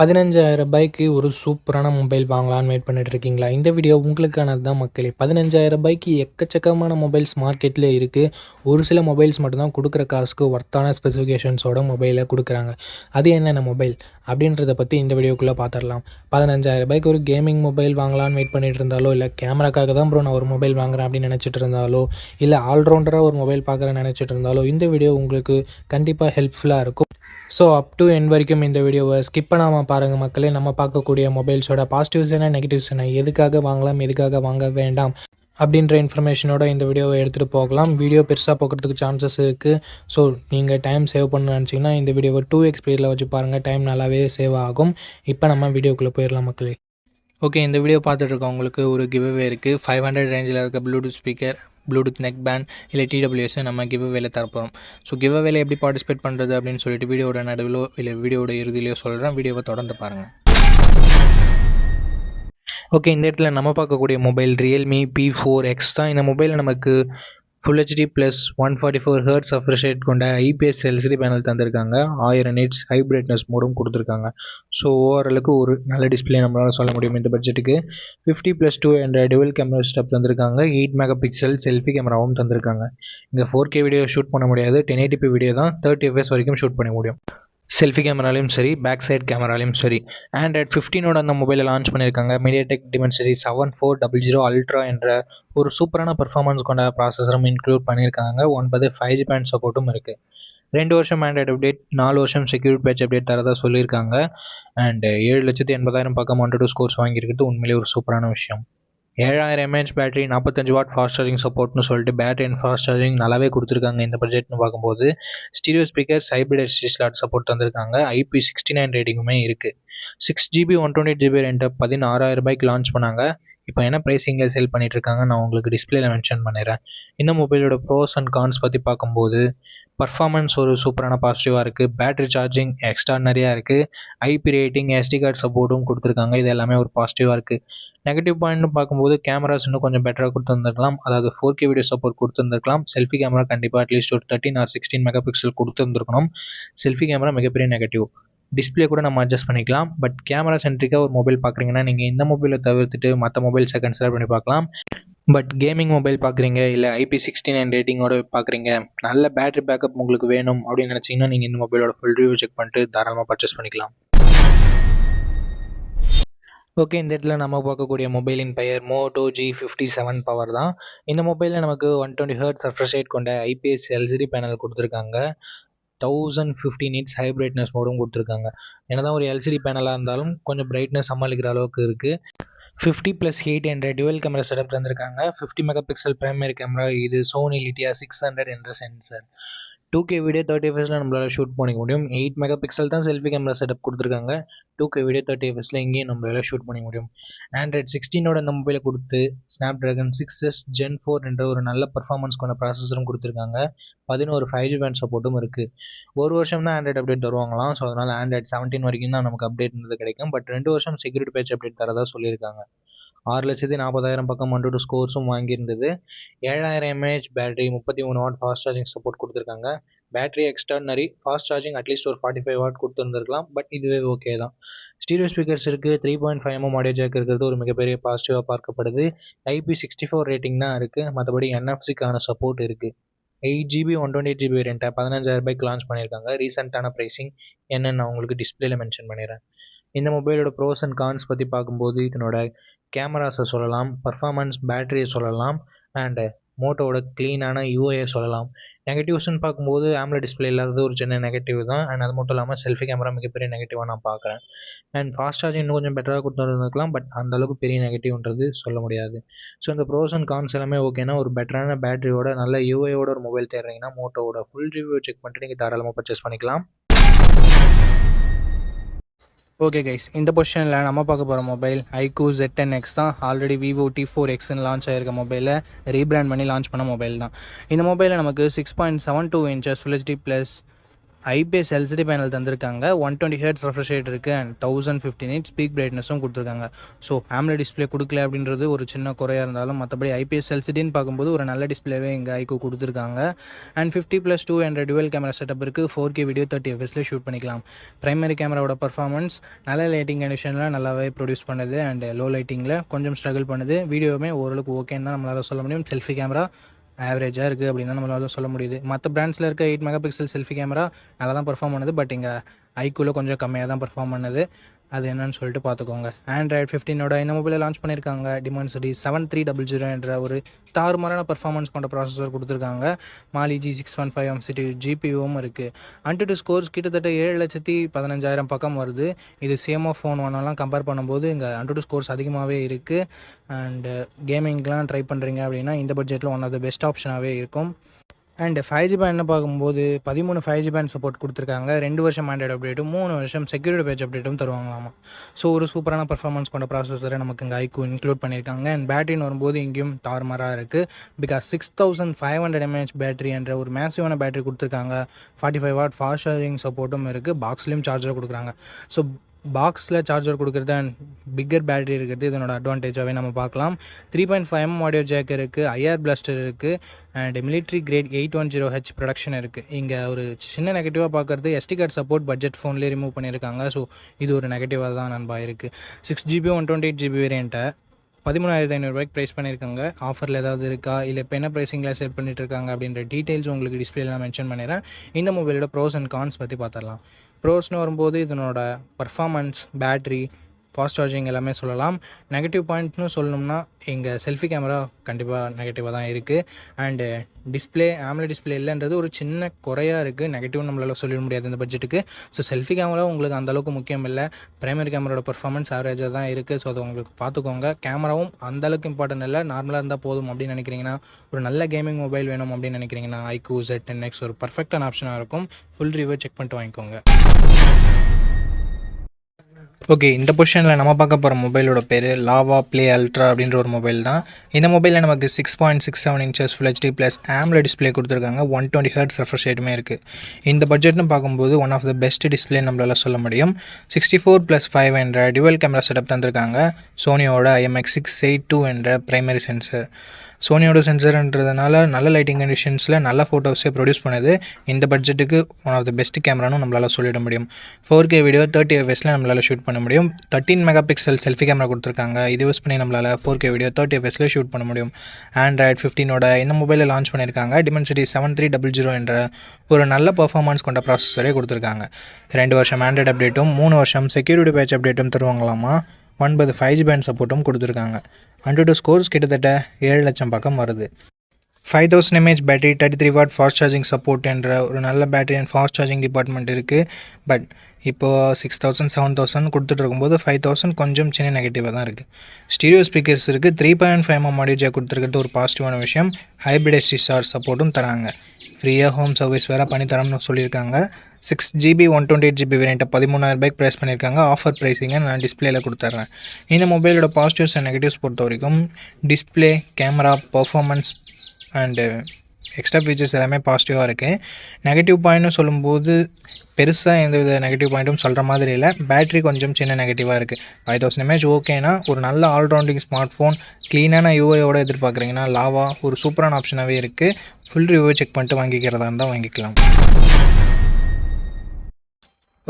ரூ. 15,000க்கு ஒரு சூப்பரான மொபைல் வாங்கலான்னு வெயிட் பண்ணிட்டு இருக்கீங்களா? இந்த வீடியோ உங்களுக்கானது தான் மக்களே. ரூ. 15,000க்கு எக்கச்சக்கமான மொபைல்ஸ் மார்க்கெட்டில் இருக்குது. ஒரு சில மொபைல்ஸ் மட்டும்தான் கொடுக்குற காசுக்கு ஒர்த்தான ஸ்பெசிஃபிகேஷன்ஸோட மொபைலை கொடுக்குறாங்க. அது என்னென்ன மொபைல் அப்படின்றத பற்றி இந்த வீடியோக்குள்ளே பார்த்துடலாம். ரூ. 15,000க்கு ஒரு கேமிங் மொபைல் வாங்கலான்னு வெயிட் பண்ணிட்டு இருந்தாலோ, இல்லை கேமராக்காக தான் ப்ரோ நான் ஒரு மொபைல் வாங்குறேன் அப்படின்னு நினச்சிட்டு இருந்தாலோ, இல்லை ஆல்ரவுண்டராக ஒரு மொபைல் பார்க்குறேன்னு நினச்சிட்டு இருந்தாலோ, இந்த வீடியோ உங்களுக்கு கண்டிப்பாக ஹெல்ப்ஃபுல்லாக இருக்கும். ஸோ அப் டு எண்ட் வரைக்கும் இந்த வீடியோவை ஸ்கிப் பண்ணாமல் பாருங்கள் மக்களே. நம்ம பார்க்கக்கூடிய மொபைல்ஸோட பாசிட்டிவ்ஸ் என்ன, நெகட்டிவ்ஸ் என்ன, எதுக்காக வாங்கலாம், எதுக்காக வாங்க வேண்டாம் அப்படின்ற இன்ஃபர்மேஷனோட இந்த வீடியோவை எடுத்துகிட்டு போகலாம். வீடியோ பெருசாக போகிறதுக்கு சான்சஸ் இருக்குது. ஸோ நீங்கள் டைம் சேவ் பண்ணணும்னு நினச்சிங்கன்னா இந்த வீடியோவை 2x ஸ்பீடில் வச்சு பாருங்கள். டைம் நல்லாவே சேவ் ஆகும். இப்போ நம்ம வீடியோக்குள்ளே போயிடலாம் மக்களே. ஓகே, இந்த வீடியோ பார்த்துட்டு இருக்கவங்களுக்கு ஒரு கிவ்அவே இருக்குது. 500 ரேஞ்சில் இருக்க Bluetooth speaker, Bluetooth neck band இல்லை TWS நம்ம கிவ்அவேல தரப்போம். ஸோ கிவ்அவேல எப்படி பார்ட்டிசிபேட் பண்ணுறது அப்படின்னு சொல்லிட்டு வீடியோட நடுவிலோ இல்லை வீடியோட இறுதியிலையோ சொல்கிறேன். வீடியோவை தொடர்ந்து பாருங்கள். ஓகே, இந்த இடத்துல நம்ம பார்க்கக்கூடிய மொபைல் Realme P4X தான். இந்த மொபைலில் நமக்கு Full HD + 144 Hz refresh rate கொண்ட IPS LCD பேனல் தந்திருக்காங்க. 1000 nits ஹை பிரைட்னஸ் மோடும் கொடுத்துருக்காங்க. ஸோ ஓவராலுக்கு ஒரு நல்ல டிஸ்பிளே நம்மளால் சொல்ல முடியும் இந்த பட்ஜெட்டுக்கு. 50+2 என்ற டுவல் கேமரா செட்டப் தந்திருக்காங்க. 8 மெகாபிக்சல் செல்ஃபி கேமராவும் தந்திருக்காங்க. இங்கே 4K வீடியோ ஷூட் பண்ண முடியாது. 1080p வீடியோ தான் 30 fps வரைக்கும் ஷூட் பண்ண முடியும். செல்ஃபி கேமராலையும் சரி, பேக் சைட் கேமராலையும் சரி. ஆண்ட்ராய்ட் 15ஓட அந்த மொபைலை லான்ச் பண்ணியிருக்காங்க. MediaTek Dimensity 7400 Ultra என்ற ஒரு சூப்பரான பர்ஃபார்மன்ஸ் கொண்ட ப்ராசஸரும் இன்க்ளூட் பண்ணியிருக்காங்க. 9 5G பேண்ட் சப்போர்ட்டும் இருக்குது. 2 வருஷம் ஆண்ட்ராய்டு அப்டேட், 4 வருஷம் செக்யூரிட்டி பேட்ச் அப்டேட் தரதா சொல்லியிருக்காங்க. அண்ட் 7,80,000 பக்கம் 1 to 2 ஸ்கோர்ஸ் வாங்கியிருக்கிறது உண்மையிலே ஒரு சூப்பரான விஷயம். 7000 mAh battery, 45 watt fast charging சப்போர்ட்னு சொல்லிட்டு பேட்டரி அண்ட் ஃபாஸ்ட் சார்ஜிங் நல்லாவே கொடுத்துருக்காங்க இந்த பட்ஜெட்னு பார்க்கும்போது. Stereo speakers, hybrid SD slot support தந்திருக்காங்க. IP69 ரேட்டிங்குமே இருக்குது. 6GB 128GB ரெண்ட்டை 16,000 லான்ச் பண்ணாங்க. இப்போ என்ன ப்ரைஸிங்கில் சேல் பண்ணிட்டு இருக்காங்க நான் உங்களுக்கு டிஸ்பிளேல மென்ஷன் பண்ணிடுறேன். இந்த மொபைலோட ப்ரோஸ் அண்ட் கான்ஸ் பற்றி பார்க்கும்போது பர்ஃபார்மன்ஸ் ஒரு சூப்பரான பாசிட்டிவாக இருக்குது. பேட்டரி சார்ஜிங் எக்ஸ்ட்ரானரியாக இருக்குது. IP ரேட்டிங், SD கார்டு சப்போர்ட்டும் கொடுத்துருக்காங்க. இது எல்லாமே ஒரு பாசிட்டிவாக இருக்குது. நெகட்டிவ் பாயிண்ட்னு பார்க்கும்போது கேமராஸ் இன்னும் கொஞ்சம் பெட்டராக கொடுத்துருந்துருக்கலாம். அதாவது 4K வீடியோ சப்போர்ட் கொடுத்துருந்துருக்கலாம். செல்ஃபி கேமரா கண்டிப்பாக அட்லீஸ்ட் ஒரு 13 or 16 மெகாபிக்சல் கொடுத்துருந்துருக்கணும். செல்ஃபி கேமரா மிகப்பெரிய நெகட்டிவ். டிஸ்பிளே கூட நம்ம அட்ஜஸ்ட் பண்ணிக்கலாம். பட் கேமரா சென்ட்ரிக்காக ஒரு மொபைல் பார்க்குறீங்கன்னா நீங்கள் இந்த மொபைலை தவிர்த்துட்டு மற்ற மொபைல்ஸை கன்சிடர் பண்ணி பார்க்கலாம். பட் கேமிங் மொபைல் பார்க்குறீங்க, இல்லை IP69 ரேட்டிங்கோட பார்க்குறீங்க, நல்ல பேட்டரி பேக்கப் உங்களுக்கு வேணும் அப்படின்னு நினச்சிங்கன்னா நீங்கள் இந்த மொபைலோட ஃபுல் ரிவ்யூ செக் பண்ணிட்டு தாராளமாக பர்ச்சேஸ் பண்ணிக்கலாம். ஓகே, இந்த இடத்துல நம்ம பார்க்கக்கூடிய மொபைலின் பெயர் Moto G57 பவர் தான். இந்த மொபைலில் நமக்கு 120 Hz refresh rate கொண்ட IPS LCD பேனல் கொடுத்துருக்காங்க. 1050 nits ஹை பிரைட்னஸ் மோடும் கொடுத்துருக்காங்க. என்னதான் ஒரு LCD பேனலாக இருந்தாலும் கொஞ்சம் பிரைட்னஸ் சமாளிக்கிற அளவுக்கு இருக்குது. 50+8 என்ற டுவல் கேமரா செட்டப் தந்திருக்காங்க. 50 மெகாபிக்சல் பிரைமரி கேமரா, இது சோனி லிட்டியா 600 என்ற சென்சர். 2K வீடியோ 30 fps நம்மளால் ஷூட் பண்ணிக்க முடியும். 8 மெகாபிக்சல் தான் செல்ஃபி கேமரா செட்டப் கொடுத்துருக்காங்க. 2K வீடியோ 30 fps இங்கேயும் நம்மளால் ஷூட் பண்ணிக்க முடியும். ஆண்ட்ராய்ட் 16ஓட இந்த மொபைலை கொடுத்து Snapdragon 6s Gen 4 என்ற ஒரு நல்ல பர்ஃபார்மன்ஸ் கொண்ட ப்ராசஸரும் கொடுத்துருக்காங்க. 11 5G பேண்ட் சப்போர்ட்டும் இருக்குது. ஒரு வருஷம் தான் ஆண்ட்ராய்ட் அப்டேட் தருவாங்களாம். ஸோ அதனால் ஆண்ட்ராய்ட் 17 வரைக்கும் தான் நமக்கு அப்டேட் கிடைக்கும். பட் 2 வருஷம் செக்யூரிட்டி பேட்ச் அப்டேட் தரதா சொல்லியிருக்காங்க. 6,40,000 பக்கம் 1 to 2 ஸ்கோர்ஸும் வாங்கியிருந்தது. 7000 mAh battery, 33 what fast charging support கொடுத்துருக்காங்க. பேட்டரி எக்ஸ்டர்னரி, ஃபாஸ்ட் சார்ஜிங் அட்லீஸ்ட் ஒரு 45 வாட் கொடுத்துருந்துருக்கலாம். பட் இதுவே ஓகே தான். ஸ்டீரியோ ஸ்பீக்கர்ஸ் இருக்குது. 3.5mm ஆடியோ ஜாக் இருக்கிறது ஒரு மிகப்பெரிய பாசிட்டிவாக பார்க்கப்படுது. IP64 ரேட்டிங் தான் இருக்குது. மற்றபடி NFC-க்கான சப்போர்ட் இருக்குது. 8GB 128GB ரெண்ட்டை 15,000 லான்ச் பண்ணியிருக்காங்க. ரீசெண்டான ப்ரைஸிங் என்னென்னு நான் உங்களுக்கு டிஸ்பிளேல மென்ஷன் பண்ணிடுறேன். இந்த மொபைலோட ப்ரோஸ் அண்ட் கான்ஸ் பற்றி பார்க்கும்போது இதனோட கேமராஸை சொல்லலாம், பர்ஃபார்மன்ஸ், பேட்டரியை சொல்லலாம், அண்டு மோட்டோவோட க்ளீனான யூஐயை சொல்லலாம். நெகட்டிவ்ஸ்ன்னு பார்க்கும்போது AMOLED டிஸ்பிளே இல்லாதது ஒரு சின்ன நெகட்டிவ் தான். அண்ட் அது மட்டும் இல்லாமல் செல்ஃபி கேமரா மிகப்பெரிய நெகட்டிவாக நான் பார்க்குறேன். அண்ட் ஃபாஸ்ட் சார்ஜிங் இன்னும் கொஞ்சம் பெட்டராக கொடுத்துருந்துருக்கலாம். பட் அந்தளவுக்கு பெரிய நெகட்டிவ்ன்றது சொல்ல முடியாது. ஸோ இந்த ப்ரோஸ் அண்ட் கான்ஸ் எல்லாமே ஓகேனா, ஒரு பெட்டரான பேட்டரியோட நல்ல யூஐயோட ஒரு மொபைல் தேடுறீங்கன்னா மோட்டோவோட ஃபுல் ரிவ்யூ செக் பண்ணிட்டு நீங்கள் தாராளமாக பர்ச்சேஸ் பண்ணிக்கலாம். ஓகே கைஸ், இந்த பொசிஷனில் நம்ம பார்க்க போகிற மொபைல் iQOO Z10X தான். ஆல்ரெடி Vivo T4Xன்னு லான்ச் ஆகிருக்க மொபைலை ரீபிராண்ட் பண்ணி லான்ச் பண்ண மொபைல் தான். இந்த மொபைலில் நமக்கு 6.72 inches Full HD + IPS LCD panel தந்திருக்காங்க. 120 ஹெர்ட்ஸ் ரெஃப்ரெஷ் ரேட் இருக்குது அண்ட் 1050 நிட்ஸ் பீக் பிரைட்னஸும் கொடுத்துருக்காங்க. ஸோ AMOLED டிஸ்பிளே கொடுக்கல அப்படின்றது ஒரு சின்ன குறையாக இருந்தாலும் மற்றபடி ஐபிஎஸ் எல்சிடின்னு பார்க்கும்போது ஒரு நல்ல டிஸ்பிளேவே இங்கே ஐக்கு கொடுத்துருக்காங்க. அண்ட் 50+2 என்ற டுவல் கேமரா செட்டப் இருக்குது. 4K வீடியோ 30 fps ஷூட் பண்ணிக்கலாம். பிரைமரி கேமராவோட பர்ஃபார்மன்ஸ் நல்ல லைட்டிங் கண்டிஷனில் நல்லாவே ப்ரொடியூஸ் பண்ணுது அண்ட் லோ லைட்டிங்கில் கொஞ்சம் ஸ்ட்ரகிள் பண்ணுது. வீடியோவுமே ஓரளவுக்கு ஓகேன்னு தான் நம்மளால் சொல்ல முடியும். செல்ஃபி கேமரா ஆவரேஜாக இருக்குது அப்படின்னு நம்மளால் சொல்ல முடியுது. மற்ற பிராண்ட்ஸில் இருக்க 8 மெகாபிக்சல் செல்ஃபி கேமரா நல்லா தான் பர்ஃபார்ம் பண்ணுது. பட் இங்கே ஐக்குள்ளே கொஞ்சம் கம்மியாக தான் பர்ஃபார்ம் பண்ணுது. அது என்னன்னு சொல்லிட்டு பார்த்துக்கோங்க. Android 15ஓட இந்த மொபைலை லான்ச் பண்ணியிருக்காங்க. Dimensity 7300 என்ற ஒரு தாறுமாறான பர்ஃபார்மன்ஸ் கொண்ட ப்ராசஸர் கொடுத்துருக்காங்க. Mali G615 MCU GPUவும் இருக்குது. AnTuTu ஸ்கோர்ஸ் கிட்டத்தட்ட 7,15,000 பக்கம் வருது. இது CMO ஃபோன் ஒன்னெல்லாம் கம்பேர் பண்ணும்போது இங்கே AnTuTu ஸ்கோர்ஸ் அதிகமாகவே இருக்குது. அண்டு கேமிங்லாம் ட்ரை பண்ணுறீங்க அப்படின்னா இந்த பட்ஜெட்டில் ஒன் ஆஃப் த பெஸ்ட் ஆப்ஷனாகவே இருக்கும். அண்ட் 5G பேண்ட் பார்க்கும்போது 13 5G பேண்ட் சப்போர்ட் கொடுத்துருக்காங்க. 2 வருஷம் ஆண்ட்ராய்டு அப்டேட்டும் 3 வருஷம் செக்யூரிட்டி பேட்ச் அப்டேட்டும் தருவாங்களாமா. ஸோ ஒரு சூப்பரான பர்ஃபார்மன்ஸ் கொண்ட ப்ராசஸரை நமக்கு இங்கே ஐக்கு இன்க்ளூட் பண்ணியிருக்காங்க. அண்ட் பேட்டரின்னு வரும்போது இங்கேயும் தாறுமாறாக இருக்குது. பிகாஸ் 6500 mAh பேட்டரி என்ற ஒரு மேசிவான பேட்டரி கொடுத்துருக்காங்க. 45 வாட் ஃபாஸ்ட் சார்ஜிங் சப்போர்ட்டும் இருக்குது. பாக்ஸ்லேயும் சார்ஜர் கொடுக்குறாங்க. ஸோ பாக்ஸில் சார்ஜர் கொடுக்குறது அண்ட் பிக்கர் பேட்டரி இருக்கிறது இதனோட அட்வான்டேஜாகவே நம்ம பார்க்கலாம். 3.5mm ஆடியோ ஜேக் இருக்குது. IR பிளாஸ்டர் இருக்குது. And military great 810H production இருக்குது. இங்கே ஒரு சின்ன நெகட்டிவாக பார்க்குறது SD கார்டு சப்போர்ட் பட்ஜெட் ஃபோன்லேயே ரிமூவ் பண்ணியிருக்காங்க. ஸோ இது ஒரு நெகட்டிவாக தான் நண்பா இருக்குது. 6GB 128GB வேரியண்ட்டை 13,500 ப்ரைஸ் பண்ணியிருக்காங்க. ஆஃபரில் ஏதாவது இருக்கா இல்லை இப்போ என்ன ப்ரைஸிங்கில் சேல் பண்ணிட்டு இருக்காங்க அப்படின்ற டீட்டெயில்ஸ் உங்களுக்கு டிஸ்பிளேல நான் மென்ஷன் பண்ணிடுறேன். இந்த மொபைலோட ப்ரோஸ் அண்ட் கான்ஸ் பற்றி பார்த்துடலாம். ப்ரோஸ்னு வரும்போது இதனோட பர்ஃபார்மன்ஸ், பேட்ரி, ஃபாஸ்ட் சார்ஜிங் எல்லாமே சொல்லலாம். நெகட்டிவ் பாயிண்ட்னு சொல்லணும்னா இங்கே செல்ஃபி கேமரா கண்டிப்பாக நெகட்டிவாக தான் இருக்குது. அண்டு டிஸ்பிளே AMOLED டிஸ்பிளே இல்லைன்றது ஒரு சின்ன குறையாக இருக்குது. நெகட்டிவ் நம்மளால் சொல்லிட முடியாது இந்த பட்ஜெட்டுக்கு. ஸோ செல்ஃபி கேமரா உங்களுக்கு அந்தளவுக்கு முக்கியம் இல்லை. பிரைமரி கேமராவோட பர்ஃபார்மன்ஸ் ஆவரேஜாக தான் இருக்குது. ஸோ அதை உங்களுக்கு பார்த்துக்கோங்க. கேமராவும் அந்தளவுக்கு இம்பார்ட்டன்ட் இல்லை, நார்மலாக இருந்தால் போதும் அப்படின்னு நினைக்கிறீங்கன்னா, ஒரு நல்ல கேமிங் மொபைல் வேணும் அப்படின்னு நினைக்கிறீங்கன்னா iQOO Z10X ஒரு பர்ஃபெக்டான ஆப்ஷனாக இருக்கும். ஃபுல் ரிவ்யூ செக் பண்ணிட்டு வாங்கிக்கோங்க. ஓகே, இந்த பொசிஷனில் நம்ம பார்க்க போகிற மொபைலோட பேர் லாவா ப்ளே அல்ட்ரா அப்படின்ற ஒரு மொபைல் தான். இந்த மொபைலில் நமக்கு 6.67 inches Full HD plus AMOLED display கொடுத்துருக்காங்க. 120 Hz ரெஃப்ரெஷ் ரேட்டுமே இருக்குது. இந்த பட்ஜெட்னு பார்க்கும்போது one of the best display நம்மளால் சொல்ல முடியும். 64+5 என்ற டுவல் கேமரா செட்டப் தந்திருக்காங்க. சோனியோட IMX682 என்ற பிரைமரி சென்சர். சோனியோட சென்சர்ன்றதுனால நல்ல லைட்டிங் கண்டிஷன்ஸில் நல்ல ஃபோட்டோஸே ப்ரொடியூஸ் பண்ணுது. இந்த பட்ஜெட்டுக்கு ஒன் ஆஃப் த பெஸ்ட் கேமரானு நம்மளால் சொல்லிட முடியும். 4K வீடியோ 30 fps நம்மளால் ஷூட் பண்ண முடியும். 13 மெகாபிக்சல் செல்ஃபி கேமரா கொடுத்துருக்காங்க. இது யூஸ் பண்ணி நம்மளால் 4K வீடியோ 30 fps ஷூட் பண்ண முடியும். Android 15ஓட இந்த மொபைலை லான்ச் பண்ணியிருக்காங்க. Dimensity 7300 என்ற ஒரு நல்ல பர்ஃபார்மன்ஸ் கொண்ட ப்ராசஸரே கொடுத்துருக்காங்க. 2 வருஷம் ஆண்ட்ராய்டு அப்டேட்டும் 3 வருஷம் செக்யூரிட்டி பேட்ச் அப்டேட்டும் தருவாங்களாமா. 9 5G பேண்ட் சப்போர்ட்டும் கொடுத்துருக்காங்க. AnTuTu ஸ்கோர்ஸ் கிட்டத்தட்ட 7 லட்சம் பக்கம் வருது. 5000 mAh battery, 33 what fast charging support என்ற ஒரு நல்ல battery and fast charging department இருக்குது. பட் இப்போது 6000 7000 கொடுத்துட்டு இருக்கும்போது 5000 கொஞ்சம் சின்ன நெகட்டிவாக தான் இருக்குது. ஸ்டீரியோ ஸ்பீக்கர்ஸ் இருக்குது. 3.5mm ஆடியோ ஜாக் கொடுத்துருக்கிறது ஒரு பாசிட்டிவான விஷயம். ஹைப்ரிட் SD சார்ஜ் சப்போர்ட்டும் தராங்க. ஃப்ரீயாக ஹோம் சர்வீஸ் வேறு பண்ணித்தரோம்னு சொல்லியிருக்காங்க. 6GB 128GB வேரியண்ட்டை 13,000 ப்ரைஸ் பண்ணியிருக்காங்க. ஆஃபர் ப்ரைஸிங்கை நான் டிஸ்பிளேயில் கொடுத்துட்றேன். இந்த மொபைலோட பாசிட்டிவ்ஸ் அண்ட் நெகட்டிவ்ஸ் பொறுத்த வரைக்கும் display, camera, performance and extra features எல்லாமே பாசிட்டிவாக இருக்குது. நெகட்டிவ் பாயிண்ட்னு சொல்லும்போது பெருசாக எந்த வித நெகட்டிவ் பாயிண்ட்டும் சொல்கிற மாதிரி இல்லை. பேட்ரி கொஞ்சம் சின்ன நெகட்டிவாக இருக்குது. 5000 mAh ஓகேனா ஒரு நல்ல ஆல்ரவுண்டிங் ஸ்மார்ட் ஃபோன், க்ளீனான யூஐயோடு எதிர்பார்க்குறீங்கன்னா லாவா ஒரு சூப்பரான ஆப்ஷனாகவே இருக்குது. ஃபுல் ரிவ்யூ செக் பண்ணிட்டு வாங்கிக்கிறதா இருந்தால் வாங்கிக்கலாம்.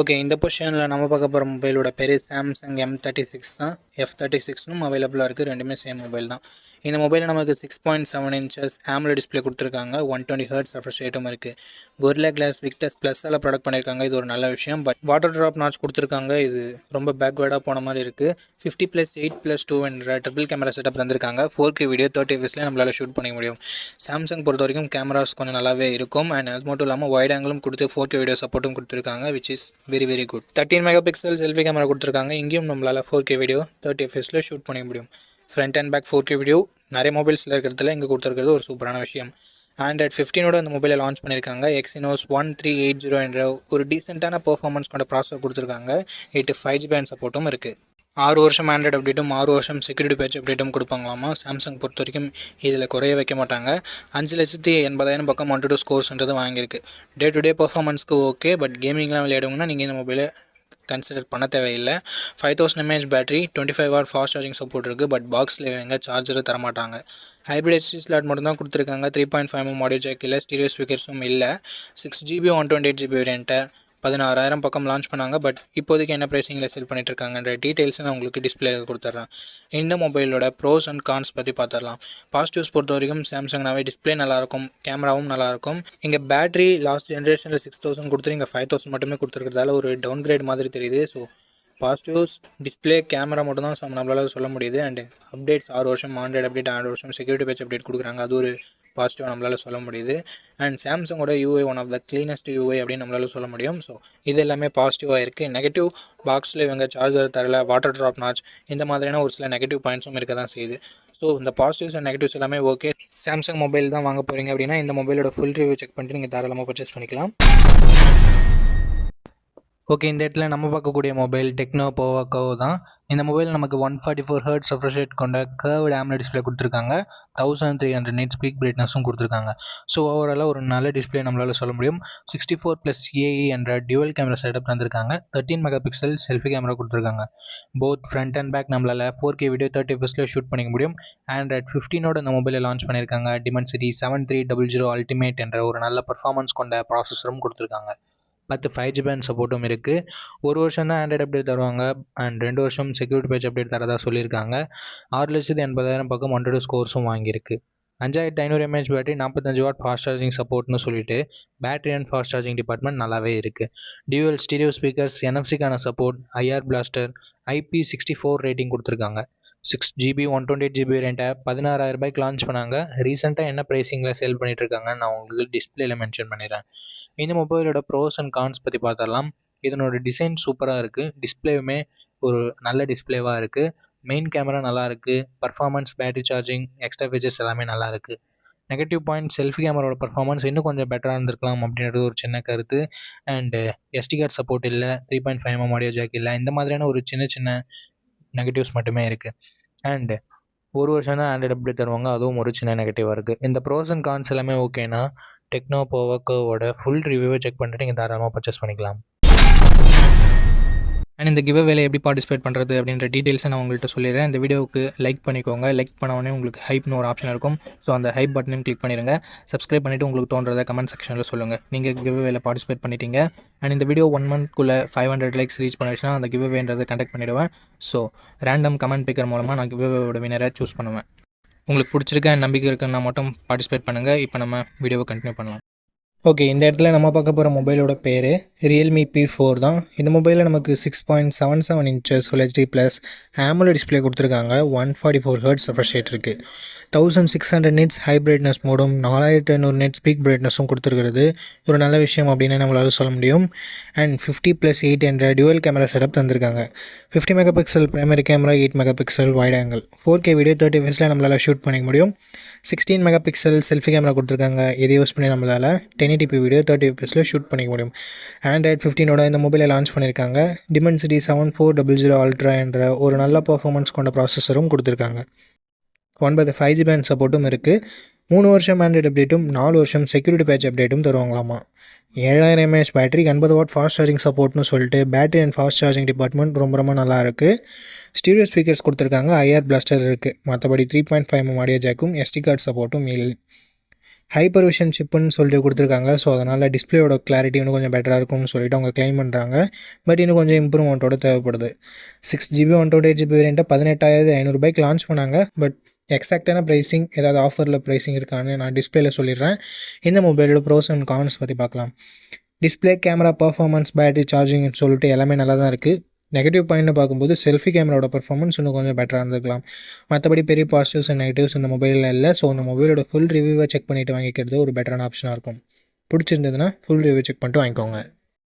ஓகே, இந்த பொசிஷனில் நம்ம பார்க்க போகிற மொபைலோட பேர் சாம்சங் M36 தான். F36னும் அவைலபிளாக இருக்குது. ரெண்டுமே சேம் மொபைல் தான். இந்த மொபைலில் நமக்கு 6.7 inches AMOLED டிஸ்பிளே கொடுத்துருக்காங்க. 120 Hz ரெஃப்ரெஷ் ரேட்டும் இருக்குது. Gorilla Glass Victus ப்ளஸ்ஸால் ப்ராடக்ட் பண்ணியிருக்காங்க. இது ஒரு நல்ல விஷயம். பட் வாட்டர் ட்ராப் நாட்ச் கொடுத்துருக்காங்க. இது ரொம்ப பேக்வேர்டாக போன மாதிரி இருக்குது. 50+8+2 என்ற ட்ரிபிள் கேமரா செட்டப் தந்திருக்காங்க. 4K வீடியோ 30 fps நம்மளால் ஷூட் பண்ண முடியும். சாம்சங் பொறுத்த வரைக்கும் கேமராஸ் கொஞ்சம் நல்லாவே இருக்கும். அண்ட் அது மட்டும் இல்லாமல் வைட் ஆங்கிளும் கொடுத்து 4K வீடியோ சப்போர்ட்டும் கொடுத்துருக்காங்க. Which is very good. 13 megapixel selfie camera கொடுத்துருக்காங்க. இங்கேயும் நம்மளால் 4K வீடியோ 30 fps ஷூட் பண்ண முடியும். Front and back 4K video நிறைய மொபைல்ஸில் இருக்கிறதுல இங்கே கொடுத்துருக்கிறது ஒரு சூப்பரான விஷயம். Android 15ஓட இந்த மொபைலை லான்ச் பண்ணியிருக்காங்க. Exynos 1380 என்ற ஒரு டீசெண்டான பர்ஃபார்மன்ஸ் கொண்ட ப்ராசஸர் கொடுத்துருக்காங்க. 5G பேண்ட் சப்போர்ட்டும் இருக்குது. 6 வருஷம் ஆண்ட்ராய்டு அப்டேட்டும் 6 வருஷம் செக்யூரிட்டி பேட்ச் அப்டேட்டும் கொடுப்பாங்களாமா. சாம்சங் பொறுத்த வரைக்கும் இதில் குறைய வைக்க மாட்டாங்க. 5,80,000 பக்கம் 1 to 2 ஸ்கோர்ஸ்ன்றது வாங்கியிருக்கு. டே டு டே பர்ஃபார்மன்ஸ்க்கு ஓகே, பட் கேமிங்லாம் விளையாடுங்கன்னா நீங்கள் இந்த மொபைலை கன்சிடர் பண்ண தேவையில்லை. 5000 mAh battery, 25 watt fast charging support இருக்குது. பட் பாக்ஸில் எங்கே சார்ஜரை தரமாட்டாங்க. ஹைப்ரிட் HD ஸ்லாட் மட்டும் தான் கொடுத்துருக்காங்க. 3.5mm ஆடியோ ஜாக் இல்லை, ஸ்டீரியோ ஸ்பீக்கர்ஸும் இல்லை. 6GB 128GB வேரியண்ட்டை 16,000 பக்கம் லான்ச் பண்ணாங்க. பட் இப்போதைக்கு என்ன ப்ரைஸிங்கில் செல் பண்ணிட்டு இருக்காங்கன்ற டீட்டெயில்ஸை நான் உங்களுக்கு டிஸ்பிளேயில் கொடுத்துட்றேன். இந்த மொபைலோட ப்ரோஸ் அண்ட் கான்ஸ் பற்றி பார்த்துடலாம். பாசிட்டிவ்ஸ் பொறுத்த வரைக்கும் சாம்சங்னாவே டிஸ்பிளே நல்லாயிருக்கும், கேமராவும் நல்லாயிருக்கும். இங்கே பேட்டரி லாஸ்ட் ஜென்ரேஷனில் 6,000 கொடுத்துட்டு இங்கே 5,000 மட்டுமே கொடுத்துருக்கிறதால ஒரு டவுன் கிரேட் மாதிரி தெரியுது. ஸோ பாசிட்டிவ்ஸ் டிஸ்பிளே, கேமரா மட்டும் தான் நம்மளால் சொல்ல முடியுது. அண்டு அப்டேட்ஸ் 6 வருஷம் ஆண்ட்ராய்டு அப்டேட், 6 வருஷம் செக்யூரிட்டி பேட்ச் அப்டேட் கொடுக்குறாங்க. அது ஒரு பாசிட்டிவாக நம்மளால் சொல்ல முடியுது. அண்ட் சாம்சங்கோட UI one of the cleanest UI அப்படின்னு நம்மளால் சொல்ல முடியும். ஸோ இது எல்லாமே பாசிட்டிவாக இருக்குது. நெகட்டிவ் பாக்ஸில் இவங்க சார்ஜர் தரல, வாட்டர் ட்ராப் நாச், இந்த மாதிரியான ஒரு சில நெகட்டிவ் பாயிண்ட்ஸும் இருக்க தான் செய்யுது. ஸோ இந்த பாசிட்டிவ்ஸ் அண்ட் நெகட்டிவ்ஸ் எல்லாமே ஓகே. சாம்சங் மொபைல் தான் வாங்க போகிறீங்க அப்படின்னா இந்த மொபைலோட ஃபுல் ரிவ்யூ செக் பண்ணிட்டு நீங்கள் தாராளமாக பர்ச்சேஸ் பண்ணிக்கலாம். ஓகே, இந்த இடத்துல நம்ம பார்க்கக்கூடிய மொபைல் டெக்னோ போவோ தான். இந்த மொபைல் நமக்கு 144 Hz refresh rate கொண்ட கர்வ்டு AMOLED டிஸ்பிளே கொடுத்துருக்காங்க. 1300 nits பீக் பிரைட்னஸும் கொடுத்துருக்காங்க. ஸோ ஓவராலாக ஒரு நல்ல டிஸ்பிளே நம்மளால் சொல்ல முடியும். 64+AE என்ற டியூவல் கேமரா செட்டப் தந்திருக்காங்க. 13 MP செல்ஃபி கேமரா கொடுத்துருக்காங்க. போத் ஃப்ரண்ட் அண்ட் பேக் நம்மளால் 4K வீடியோ 30 fps ஷூட் பண்ணிக்க முடியும். Android 15 இந்த மொபைலை லான்ச் பண்ணியிருக்காங்க. Dimensity 7300 Ultimate என்ற ஒரு நல்ல பர்ஃபார்மன்ஸ் கொண்ட ப்ராசஸரும் கொடுத்துருக்காங்க. 10 5G பேண்ட் சப்போர்ட்டும் இருக்குது. 1 வருஷம் தான் ஆண்ட்ராய்டு அப்டேட் தருவாங்க அண்ட் 2 வருஷம் செக்யூரிட்டி பேட்ச் அப்டேட் தரதா சொல்லியிருக்காங்க. 6,80,000 பக்கம் 1 ஸ்கோர்ஸும் வாங்கியிருக்கு. 5,500 mAh battery, 45 watt fast charging சப்போர்ட்னு சொல்லிட்டு battery and fast charging department நல்லாவே இருக்குது. டியூவல் ஸ்டீரியோ ஸ்பீக்கர்ஸ், NFC-க்கான support, IR blaster, IP64 rating கொடுத்துருக்காங்க. 6GB 128GB வேரியண்ட்டை 16,000 லான்ச் பண்ணாங்க. ரீசெண்டாக என்ன ப்ரைஸிங்கில் சேல் பண்ணிட்டு இருக்காங்கன்னு நான் உங்களுக்கு டிஸ்பிளேல மென்ஷன் பண்ணிடுறேன். இந்த மொபைலோட ப்ரோஸ் அண்ட் கான்ஸ் பற்றி பார்த்துடலாம். இதனோட டிசைன் சூப்பராக இருக்குது. டிஸ்பிளேவுமே ஒரு நல்ல டிஸ்பிளேவாக இருக்குது. மெயின் கேமரா நல்லா இருக்குது. Performance, battery charging, extra features எல்லாமே நல்லா இருக்குது. நெகட்டிவ் பாயிண்ட், செல்ஃபி கேமராவோட பர்ஃபார்மன்ஸ் இன்னும் கொஞ்சம் பெட்டராக இருந்திருக்கலாம் அப்படின்றது ஒரு சின்ன கருத்து. அண்டு SD கார்டு சப்போர்ட் இல்லை, 3.5mm ஆடியோ ஜாக் இல்லை, இந்த மாதிரியான ஒரு சின்ன சின்ன நெகட்டிவ்ஸ் மட்டுமே இருக்குது. அண்டு 1 வருஷம் தான் ஆண்ட்ராய்டு அப்டேட் தருவாங்க, அதுவும் ஒரு சின்ன நெகட்டிவாக இருக்குது. இந்த ப்ரோஸ் அண்ட் கான்ஸ் எல்லாமே ஓகேனா டெக்னோ போவோவோட ஃபுல் ரிவ்யூவை செக் பண்ணிட்டு நீங்கள் தாராளமாக பர்ச்சேஸ் பண்ணிக்கலாம். அண்ட் இந்த கிவ் அவேல எப்படி பார்ட்டிசிபேட் பண்ணுறது அப்படின்ற டீட்டெயில்ஸை நான் உங்கள்கிட்ட சொல்லிடுறேன். இந்த வீடியோவுக்கு லைக் பண்ணிக்கோங்க. லைக் பண்ண உடனே உங்களுக்கு ஹைப்னு ஒரு ஆப்ஷன் இருக்கும். ஸோ அந்த ஹைப் பட்டனையும் கிளிக் பண்ணிடுங்க. சப்ஸ்கிரைப் பண்ணிவிட்டு உங்களுக்கு தோன்றதை கமெண்ட் செக்ஷனில் சொல்லுங்கள். நீங்கள் கிவ் அவேல பார்ட்டிசிபேட் பண்ணிட்டீங்க. அண்ட் இந்த வீடியோ 1 monthக்குள்ளே 500 likes ரீச் பண்ணிடுச்சுன்னா அந்த கிவ் அவேன்றதை கண்டக்ட் பண்ணிவிடுவேன். ஸோ ரேண்டம் கமெண்ட் பிக்கர் மூலமாக நான் கிவ் அவேவோட வினரை சூஸ் பண்ணுவேன். உங்களுக்கு பிடிச்சிருக்க நம்பிக்கை இருக்குன்னா மட்டும் பார்ட்டிசிபேட் பண்ணுங்கள். இப்போ நம்ம வீடியோவை கண்டினியூ பண்ணலாம். ஓகே, இந்த இடத்துல நம்ம பார்க்க போகிற மொபைலோட பேர் Realme P4 தான். இந்த மொபைலில் நமக்கு 6.77 inches Full HD plus AMOLED display கொடுத்துருக்காங்க. 144 Hz refresh rate இருக்குது. 1600 nits ஹை பிரைட்னஸ் மோடும் 4,500 nits பீக் பிரைட்னஸும் கொடுத்துருக்கிறது ஒரு நல்ல விஷயம் அப்படின்னு நம்மளால் சொல்ல முடியும். அண்ட் 50+8 என்ற டியூவல் கேமரா செட்டப் தந்திருக்காங்க. 50 MP primary camera, 8 MP wide angle, 4K video 30 fps நம்மளால் ஷூட் பண்ணிக்க முடியும். 16 MP செல்ஃபி கேமரா கொடுத்துருக்காங்க. இதை யூஸ் பண்ணி நம்மளால் 1080p வீடியோ 30 fps ஷூட் பண்ணிக்க முடியும். Android 15 இந்த மொபைலை லான்ச் பண்ணியிருக்காங்க. Dimensity 7400 Ultra என்ற ஒரு நல்ல பர்ஃபார்மன்ஸ் கொண்ட ப்ராசஸரும் கொடுத்துருக்காங்க. 9 5G பேண்ட் சப்போர்ட்டும் இருக்குது. 3 வருஷம் ஆண்ட்ராய்டு அப்டேட்டும் 4 வருஷம் செக்யூரிட்டி பேட்ச் அப்டேட்டும் தருவாங்களாமா. 7,000 mAh battery, 80 watt fast charging சப்போர்ட்னு சொல்லிட்டு battery and fast charging department ரொம்ப நல்லா இருக்குது. ஸ்டீரியோ ஸ்பீக்கர்ஸ் கொடுத்துருக்காங்க. IR பிளாஸ்டர் இருக்குது. மற்றபடி 3.5mm ஆடியோ ஜாக்கும் SD கார்டு சப்போர்ட்டும் இல்லை. ஹைப்பர்விஷன் சிப்புன்னு சொல்லிட்டு கொடுத்துருக்காங்க. ஸோ அதனால் டிஸ்பிளேயோட கிளாரிட்டி இன்னும் கொஞ்சம் பெட்டராக இருக்கும்னு சொல்லிட்டு அவங்க கிளைம் பண்ணுறாங்க. பட் இன்னும் கொஞ்சம் இம்ப்ரூவ்மெண்ட்டோட தேவைப்படுது. 6GB 128GB வேரியண்ட்டை 18,500 லான்ச் பண்ணாங்க. பட் எக்ஸாக்டான ப்ரைஸிங், ஏதாவது ஆஃபரில் ப்ரைஸிங் இருக்கான்னு நான் டிஸ்பிளேல சொல்லிடுறேன். இந்த மொபைலோட ப்ரோஸ் அண்ட் கான்ஸ் பற்றி பார்க்கலாம். டிஸ்பிளே, கேமரா, பர்ஃபார்மன்ஸ், பேட்டரி சார்ஜிங்னு சொல்லிட்டு எல்லாமே நல்லா தான் இருக்குது. நெகட்டிவ் பாயிண்ட்னு பார்க்கும்போது செல்ஃபி கேமராவோட பர்ஃபார்மன்ஸ் இன்னும் கொஞ்சம் பெட்டராக இருந்துக்கலாம். மற்றபடி பெரிய பாசிட்டிவ்ஸ் அண்ட் நெகட்டிவ்ஸ் இந்த மொபைலில் இல்லை. ஸோ இந்த மொபைலோட ஃபுல் ரிவ்யூவை செக் பண்ணிவிட்டு வாங்கிக்கிறது ஒரு பெட்டரான ஆப்ஷனாக இருக்கும். பிடிச்சிருந்ததுன்னா ஃபுல் ரிவ்யூ செக் பண்ணிட்டு வாங்கிக்கோங்க.